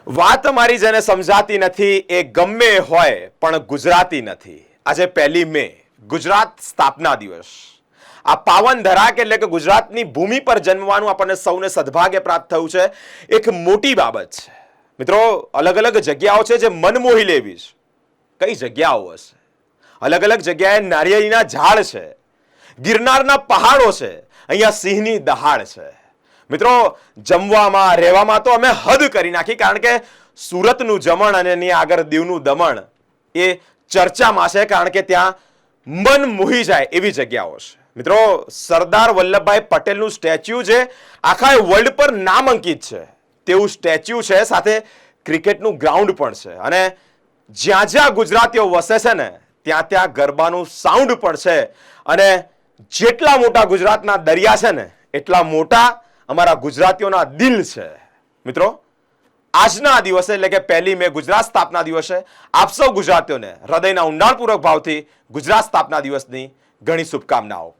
વાત મારી જેને સમજાતી નથી એ ગમે હોય પણ ગુજરાતી નથી. આજે 1 મે ગુજરાત સ્થાપના દિવસ. આ પાવન ધરાક એટલે કે ગુજરાતની ભૂમિ પર જન્મવાનું આપણને સૌને સદભાગ્ય પ્રાપ્ત થયું છે. એક મોટી બાબત છે. મિત્રો, અલગ અલગ જગ્યાઓ છે જે મન મોહી લેવી છે. કઈ જગ્યાઓ હશે? અલગ અલગ જગ્યાએ નારિયેળીના ઝાડ છે, ગિરનારના પહાડો છે, અહીંયા સિંહની દહાડ છે. મિત્રો, જમવામાં રહેવામાં તો અમે હદ કરી નાખી, કારણ કે સુરતનું જમણ અને એની આગળ દીવનું દમણ એ ચર્ચામાં છે, કારણ કે ત્યાં મન મોહી જાય એવી જગ્યાઓ છે. મિત્રો, સરદાર વલ્લભભાઈ પટેલનું સ્ટેચ્યુ જે આખા વર્લ્ડ પર નામાંકિત છે તેવું સ્ટેચ્યુ છે, સાથે ક્રિકેટનું ગ્રાઉન્ડ પણ છે. અને જ્યાં જ્યાં ગુજરાતીઓ વસે છે ને ત્યાં ત્યાં ગરબાનું સાઉન્ડ પણ છે. અને જેટલા મોટા ગુજરાતના દરિયા છે ને એટલા મોટા અમારા ગુજરાતીઓના દિલ છે. મિત્રો, આજના આ દિવસે એટલે કે 1 મે ગુજરાત સ્થાપના દિવસે આપ સૌ ગુજરાતીઓને હૃદયના ઊંડાણપૂર્વક ભાવથી ગુજરાત સ્થાપના દિવસની ઘણી શુભકામનાઓ.